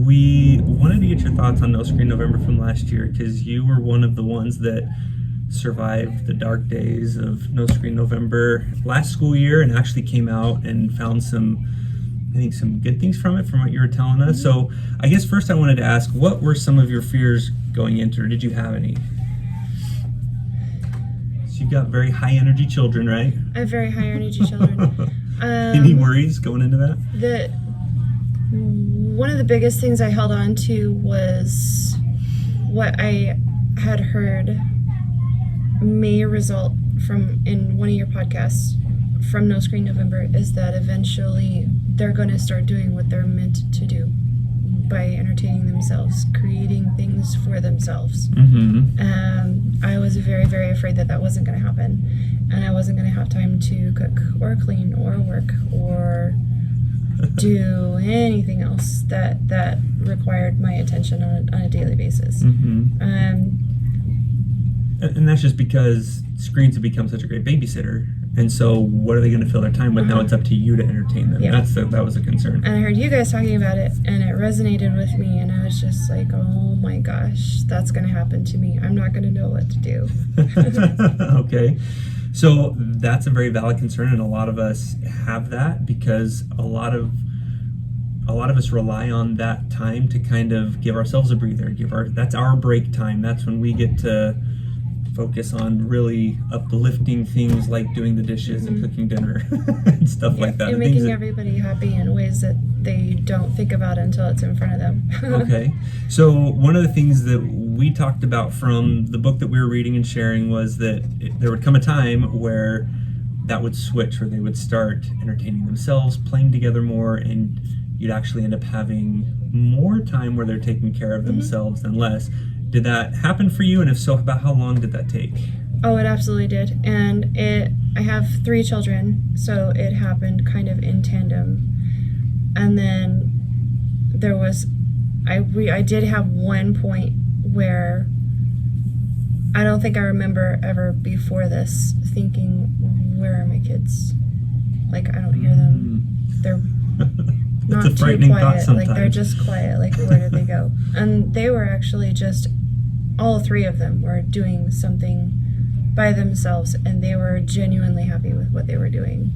we wanted to get your thoughts on No Screen November from last year, because you were one of the ones that survived the dark days of No Screen November last school year and actually came out and found some good things from it, from what you were telling us. So I guess first I wanted to ask, what were some of your fears going into it, or did you have any? So you've got very high energy children, right? I have very high energy children. Any worries going into that? One of the biggest things I held on to was what I had heard may result from, in one of your podcasts, from No Screen November, is that eventually they're going to start doing what they're meant to do by entertaining themselves, creating things for themselves. I was very, very afraid that that wasn't going to happen, and I wasn't going to have time to cook or clean or work or do anything else that required my attention on a daily basis. And that's just because screens have become such a great babysitter. And so what are they going to fill their time with? Now it's up to you to entertain them. Yeah. That was a concern. And I heard you guys talking about it, and it resonated with me, and I was just like, oh my gosh, that's going to happen to me. I'm not going to know what to do. Okay. So that's a very valid concern, and a lot of us have that because a lot of us rely on that time to kind of give ourselves a breather, that's our break time. That's when we get to focus on really uplifting things like doing the dishes and cooking dinner and stuff like that. And making everybody happy in ways that they don't think about until it's in front of them. Okay. So one of the things that we talked about from the book that we were reading and sharing was that there would come a time where that would switch, where they would start entertaining themselves, playing together more, and you'd actually end up having more time where they're taking care of themselves than less. Did that happen for you? And if so, about how long did that take? Oh, it absolutely did. And I have 3 children, so it happened kind of in tandem. And then there was, I did have one point where I don't think I remember ever before this thinking, where are my kids? Like, I don't hear them. They're not It's a frightening too thought quiet. sometimes. Like, they're just quiet. Like, where did they go? And they were actually just, all 3 of them were doing something by themselves, and they were genuinely happy with what they were doing.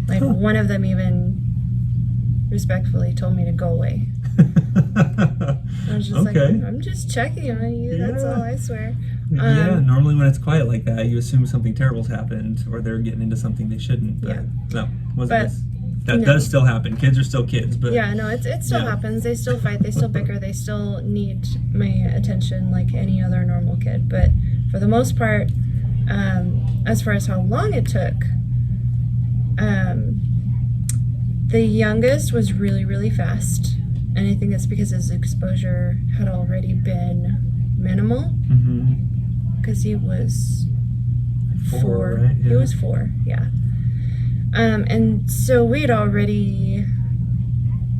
Like, one of them even respectfully told me to go away. I was just like, I'm just checking on you, that's all, I swear. Normally when it's quiet like that, you assume something terrible's happened or they're getting into something they shouldn't. But no, wasn't this. That does still happen. Kids are still kids, but yeah, no, it still happens. They still fight, they still bicker, they still need my attention like any other normal kid. But for the most part, as far as how long it took, the youngest was really, really fast. And I think that's because his exposure had already been minimal. Because he was 4. Right? Yeah. He was 4, yeah. And so we'd already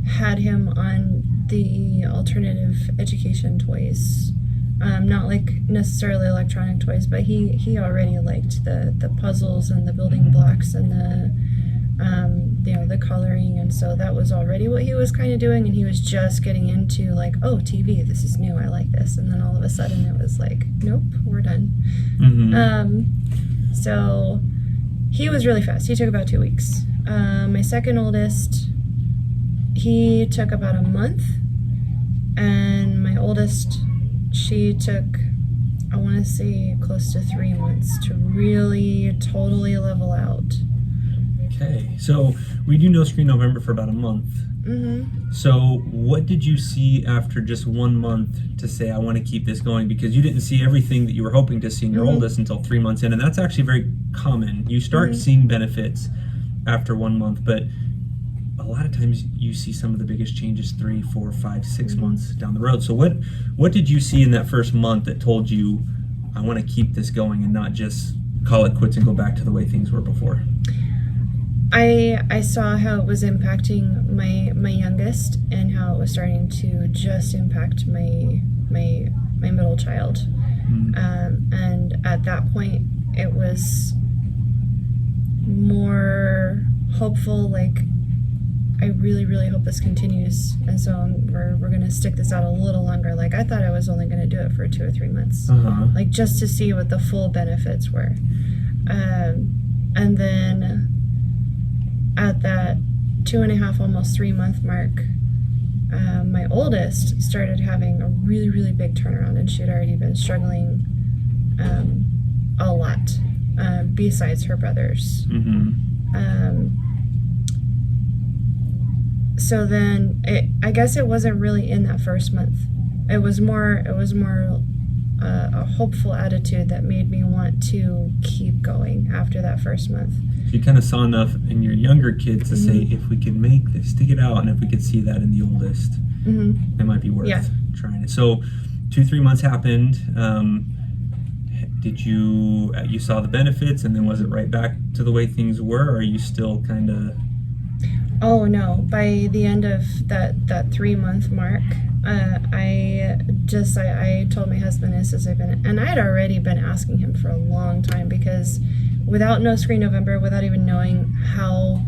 had him on the alternative education toys. Not like necessarily electronic toys, but he already liked the puzzles and the building blocks and the coloring, and so that was already what he was kind of doing, and he was just getting into like, oh, TV, this is new, I like this, and then all of a sudden it was like, nope, we're done. So he was really fast. He took about 2 weeks. My second oldest, he took about a month, and my oldest, she took, I want to say, close to 3 months to really totally level out. Okay, so we do No Screen November for about a month. So what did you see after just 1 month to say, I want to keep this going? Because you didn't see everything that you were hoping to see in your oldest until 3 months in, and that's actually very common. You start seeing benefits after 1 month, but a lot of times you see some of the biggest changes 3, 4, 5, 6 months down the road. So what did you see in that first month that told you, I want to keep this going and not just call it quits and go back to the way things were before? I saw how it was impacting my youngest, and how it was starting to just impact my middle child. And at that point, it was more hopeful, like, I really, really hope this continues. And so we're going to stick this out a little longer. Like, I thought I was only going to do it for 2 or 3 months, like just to see what the full benefits were. And then at that 2.5, almost 3 month mark, my oldest started having a really, really big turnaround, and she had already been struggling a lot, besides her brothers. So then I guess it wasn't really in that first month. It was more a hopeful attitude that made me want to keep going after that first month. You kind of saw enough in your younger kids to say, if we could make this, stick it out, and if we could see that in the oldest, it might be worth trying it. So 2-3 months happened. Did you saw the benefits, and then was it right back to the way things were, or are you still kind of... Oh no, by the end of that 3 month mark, I told my husband this as I've been, and I had already been asking him for a long time, because without No Screen November, without even knowing how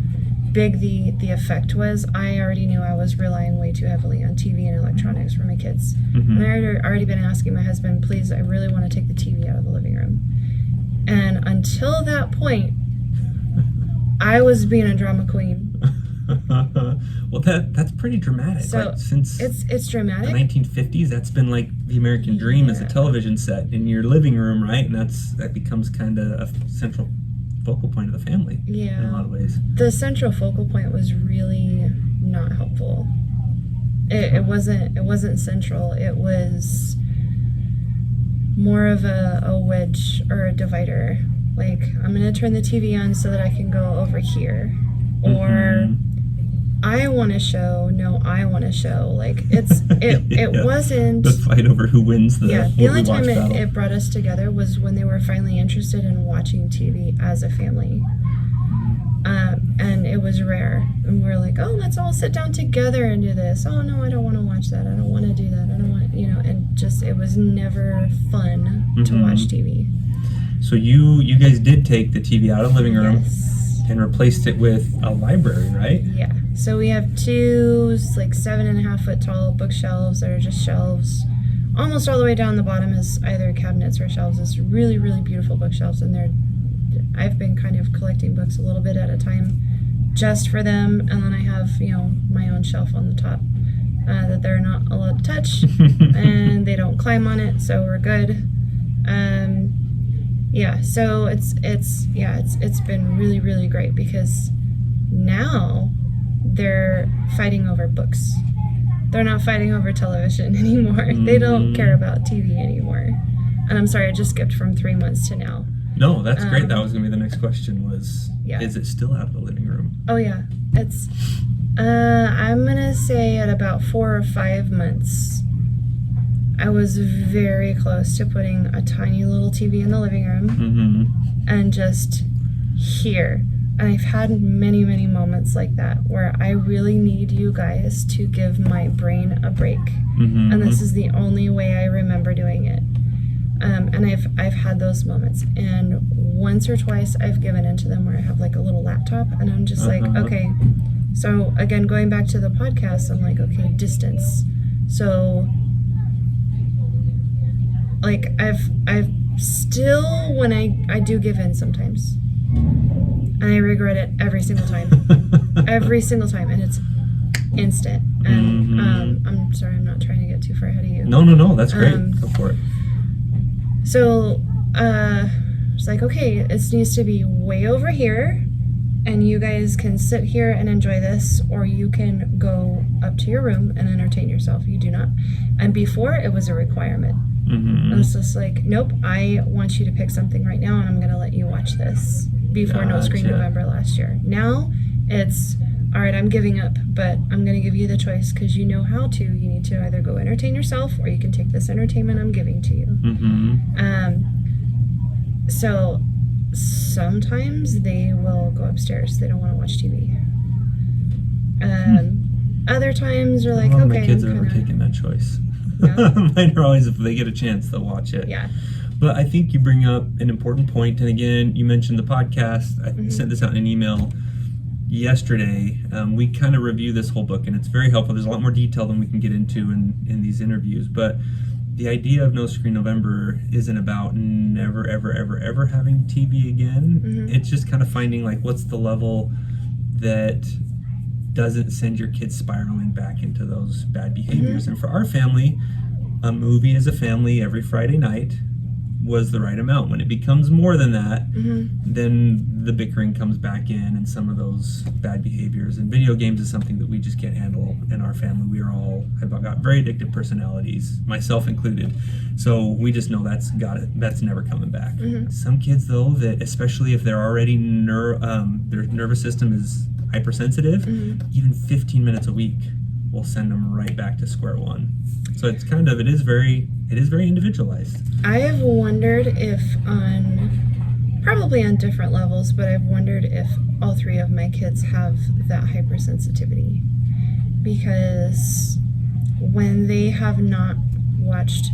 big the effect was, I already knew I was relying way too heavily on TV and electronics for my kids. And I had already been asking my husband, please, I really want to take the TV out of the living room. And until that point, I was being a drama queen. Well, that's pretty dramatic. So like, since it's dramatic. The 1950s, that's been like the American dream as a television set in your living room, right? And that becomes kind of a central focal point of the family. Yeah. In a lot of ways. The central focal point was really not helpful. It wasn't central. It was more of a wedge or a divider. Like, I'm gonna turn the TV on so that I can go over here, or I want to show. No, I want to show. Like, it wasn't the fight over who wins the the only time it brought us together was when they were finally interested in watching TV as a family, and it was rare. And we were like, oh, let's all sit down together and do this. Oh no, I don't want to watch that. I don't want to do that. I don't want, and just, it was never fun to watch TV. So you guys did take the TV out of the living room. Yes. And replaced it with a library, right? Yeah. So we have 2 like 7.5 foot tall bookshelves that are just shelves. Almost all the way down the bottom is either cabinets or shelves. It's really, really beautiful bookshelves, and I've been kind of collecting books a little bit at a time just for them, and then I have my own shelf on the top that they're not allowed to touch, and they don't climb on it, so we're good. Yeah, so it's been really, really great, because now they're fighting over books. They're not fighting over television anymore. They don't care about TV anymore. And I'm sorry, I just skipped from 3 months to now. No, that's great. That was going to be the next question was, is it still out of the living room? Oh yeah, it's, I'm going to say at about 4 or 5 months, I was very close to putting a tiny little TV in the living room and just here. And I've had many, many moments like that where I really need you guys to give my brain a break. And this is the only way I remember doing it. And I've had those moments. And once or twice I've given into them where I have like a little laptop and I'm just like, okay. So again, going back to the podcast, I'm like, okay, distance. So like I've still, when I do give in sometimes, and I regret it every single time, and it's instant. And I'm sorry, I'm not trying to get too far ahead of you. No, that's great. Go for it. So it's like, okay, it needs to be way over here, and you guys can sit here and enjoy this, or you can go up to your room and entertain yourself. You do not. And before, it was a requirement. I was just like, nope, I want you to pick something right now, and I'm going to let you watch this. Before No Screen November last year. Now it's, all right, I'm giving up, but I'm going to give you the choice, because you know how to. You need to either go entertain yourself, or you can take this entertainment I'm giving to you. So sometimes they will go upstairs. They don't want to watch TV. Other times they're like, okay. My kids have never taken that choice. No? Mine are always, if they get a chance, they'll watch it. Yeah. But I think you bring up an important point. And again, you mentioned the podcast. I sent this out in an email. yesterday, we kind of review this whole book, and it's very helpful. There's a lot more detail than we can get into in these interviews, but the idea of No Screen November isn't about never, ever, ever, ever having TV again. It's just kind of finding, like, what's the level that doesn't send your kids spiraling back into those bad behaviors. And for our family, a movie as a family every Friday night was the right amount. When it becomes more than that, then the bickering comes back in and some of those bad behaviors. And video games is something that we just can't handle in our family. We are all have got very addictive personalities, myself included. So we just know that's never coming back. Some kids, though, that especially if they're already their nervous system is hypersensitive, even 15 minutes a week will send them right back to square one. So it's it is very individualized. I have wondered if probably on different levels, but I've wondered if all three of my kids have that hypersensitivity, because when they have not watched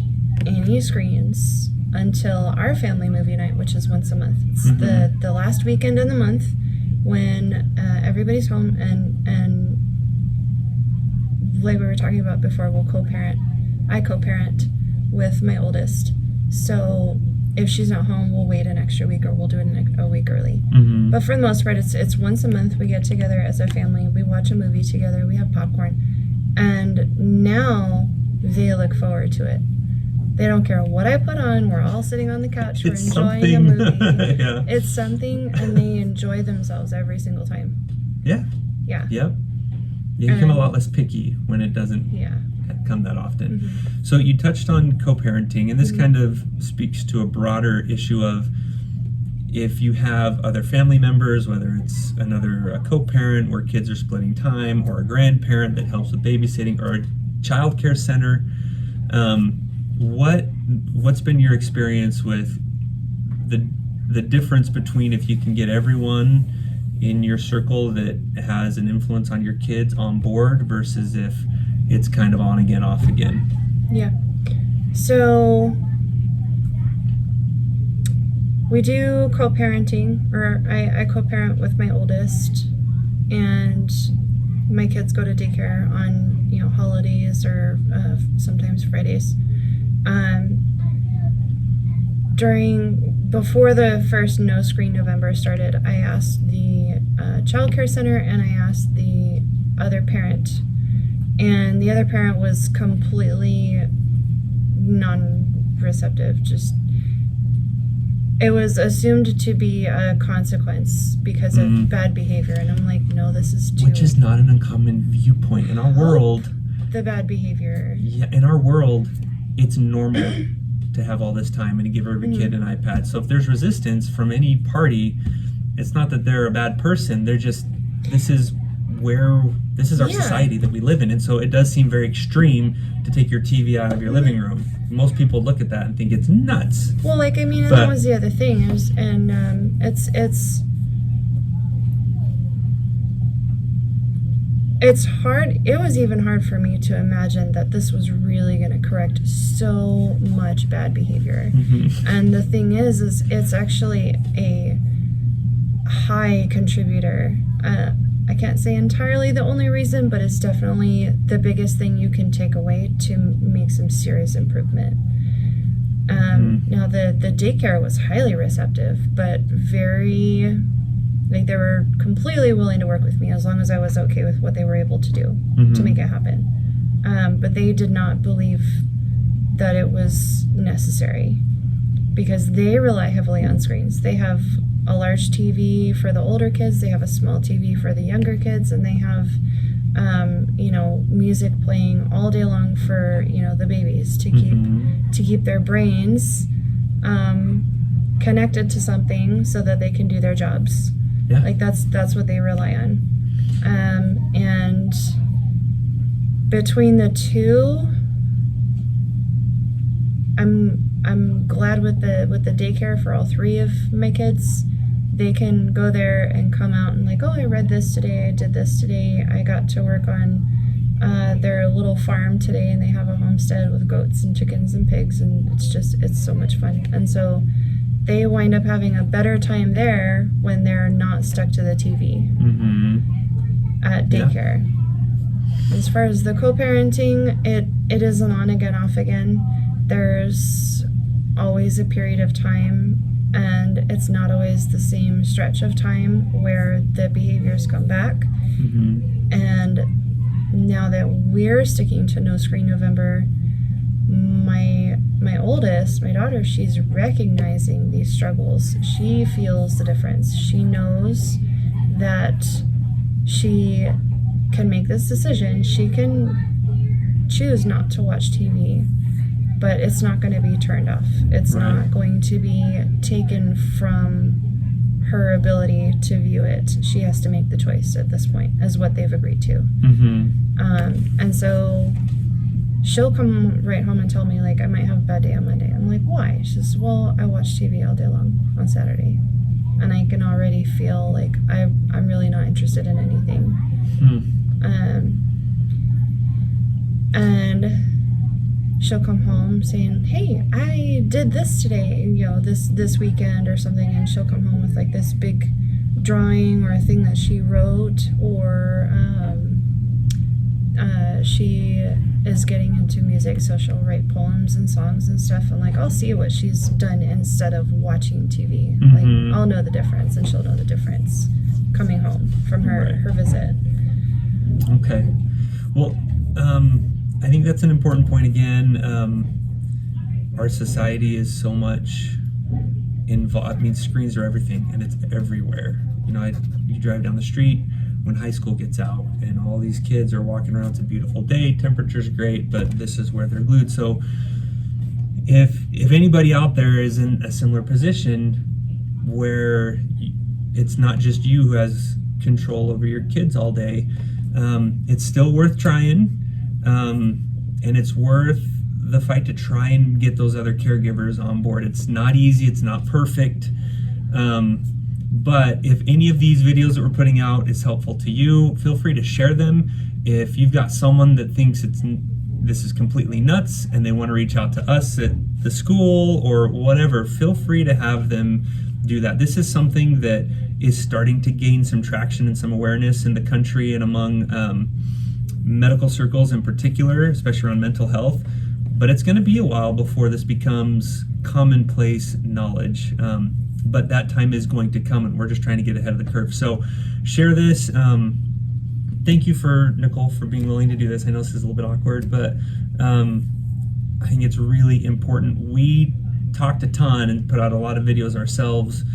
any screens until our family movie night, which is once a month. It's the last weekend in the month when everybody's home, and like we were talking about before, I co-parent with my oldest. So if she's not home, we'll wait an extra week, or we'll do it a week early. But for the most part, it's once a month. We get together as a family. We watch a movie together. We have popcorn. And now they look forward to it. They don't care what I put on. We're all sitting on the couch. We're enjoying a movie. Yeah. It's something, and they enjoy themselves every single time. Yeah. Yeah. Yep. You become a lot less picky when it doesn't come that often. So you touched on co-parenting, and this kind of speaks to a broader issue of if you have other family members, whether it's a co-parent where kids are splitting time, or a grandparent that helps with babysitting, or a child care center. What's been your experience with the difference between if you can get everyone in your circle that has an influence on your kids on board versus if it's kind of on again, off again? Yeah. So we do co-parenting, or I co-parent with my oldest, and my kids go to daycare on holidays, or sometimes Fridays. Before the first No Screen November started, I asked the child care center, and I asked the other parent, and the other parent was completely non-receptive. Just, it was assumed to be a consequence because of bad behavior, and I'm like, no, this is too... Which is not an uncommon viewpoint in our world. The bad behavior. Yeah, in our world, it's normal to have all this time and to give every kid an iPad. So if there's resistance from any party, it's not that they're a bad person. They're just, this is our society that we live in. And so it does seem very extreme to take your TV out of your living room. Most people look at that and think it's nuts. Well, and that was the other thing. It's hard. It was even hard for me to imagine that this was really going to correct so much bad behavior. And the thing is it's actually a high contributor. I can't say entirely the only reason, but it's definitely the biggest thing you can take away to make some serious improvement. Now the daycare was highly receptive, but very... they were completely willing to work with me as long as I was okay with what they were able to do to make it happen. But they did not believe that it was necessary because they rely heavily on screens. They have a large TV for the older kids, they have a small TV for the younger kids, and they have music playing all day long for the babies to keep their brains connected to something so that they can do their jobs. Yeah. That's what they rely on. And between the two, I'm glad with the daycare for all three of my kids. They can go there and come out and I read this today, I did this today, I got to work on their little farm today, and they have a homestead with goats and chickens and pigs, and it's so much fun. And so they wind up having a better time there when they're not stuck to the TV at daycare. Yeah. As far as the co-parenting, it is an on again, off again. There's always a period of time, and it's not always the same stretch of time where the behaviors come back. And now that we're sticking to No Screen November, my oldest, my daughter, she's recognizing these struggles. She feels the difference. She knows that she can make this decision. She can choose not to watch TV, but it's not going to be turned off. It's not going to be taken from her ability to view it. She has to make the choice at this point, is what they've agreed to. And so she'll come right home and tell me, like, I might have a bad day on Monday. I'm like, why? She says, well, I watch TV all day long on Saturday, and I can already feel like I'm really not interested in anything. And she'll come home saying, hey, I did this today, this weekend or something, and she'll come home with like this big drawing or a thing that she wrote, or she is getting into music, so she'll write poems and songs and stuff, and like I'll see what she's done instead of watching TV. Like I'll know the difference, and she'll know the difference coming home from her visit. Okay. Well, I think that's an important point again. Our society is so much involved. I mean, screens are everything, and it's everywhere. You drive down the street when high school gets out, and all these kids are walking around. It's a beautiful day, temperature's great, but this is where they're glued. So if anybody out there is in a similar position where it's not just you who has control over your kids all day, it's still worth trying. And it's worth the fight to try and get those other caregivers on board. It's not easy, it's not perfect, but if any of these videos that we're putting out is helpful to you, feel free to share them. If you've got someone that thinks this is completely nuts and they want to reach out to us at the school or whatever, feel free to have them do that. This is something that is starting to gain some traction and some awareness in the country and among medical circles in particular, especially around mental health, but it's going to be a while before this becomes commonplace knowledge. But that time is going to come, and we're just trying to get ahead of the curve. So share this. Thank you for Nicole for being willing to do this. I know this is a little bit awkward, but I think it's really important. We talked a ton and put out a lot of videos ourselves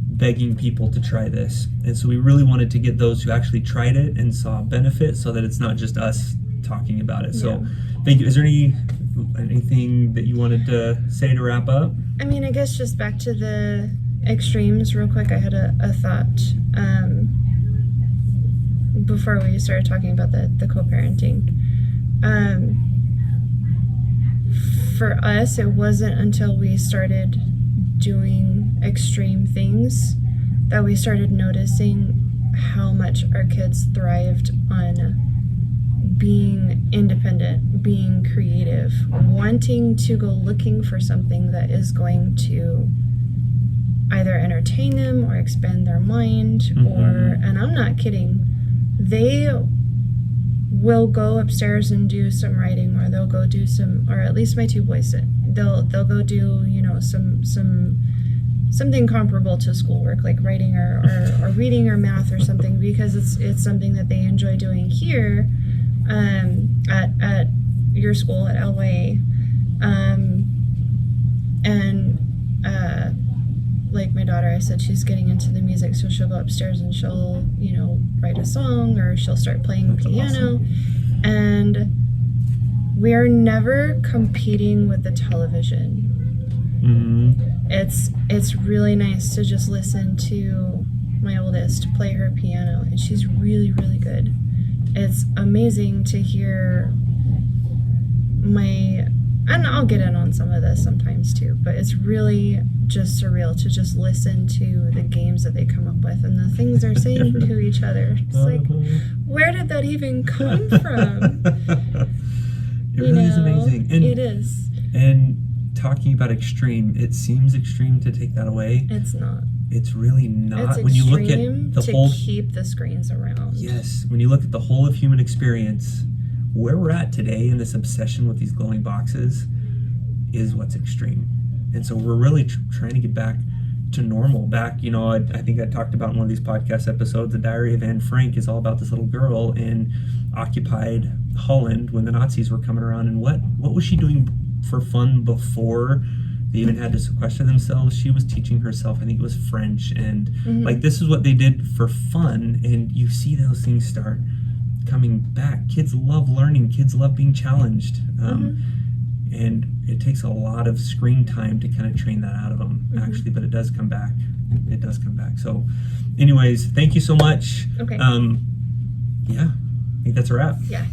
begging people to try this. And so we really wanted to get those who actually tried it and saw benefit, so that it's not just us talking about it. So thank you. Is there anything that you wanted to say to wrap up? I mean, I guess just back to the extremes real quick. I had a thought before we started talking about the co-parenting. For us, it wasn't until we started doing extreme things that we started noticing how much our kids thrived on being independent, being creative, wanting to go looking for something that is going to either entertain them or expand their mind, or, and I'm not kidding, they will go upstairs and do some writing, or they'll go do some, or at least my two boys, they'll go do, something comparable to schoolwork, like writing or reading or math or something, because it's something that they enjoy doing here at your school at LYA. Like my daughter, I said she's getting into the music, so she'll go upstairs and she'll, write a song, or she'll start playing piano. Awesome. And we are never competing with the television. It's really nice to just listen to my oldest play her piano, and she's really, really good. It's amazing to hear and I'll get in on some of this sometimes too, but it's really just surreal to just listen to the games that they come up with and the things they're saying to each other. It's like, where did that even come from? It really is amazing. And it is. And talking about extreme, it seems extreme to take that away. It's not. It's really not. It's when you look extreme at the to whole, keep the screens around. yes, when you look at the whole of human experience, where we're at today in this obsession with these glowing boxes is what's extreme. And so we're really trying to get back to normal. Back, you know, I think I talked about in one of these podcast episodes, the Diary of Anne Frank is all about this little girl in occupied Holland when the Nazis were coming around. And what was she doing for fun before they even had to sequester themselves? She was teaching herself, I think it was French, and like this is what they did for fun. And you see those things start coming back. Kids love learning. Kids love being challenged. And it takes a lot of screen time to kind of train that out of them, actually, but it does come back. It does come back. So anyways, thank you so much. Okay. Yeah, I think that's a wrap. Yeah.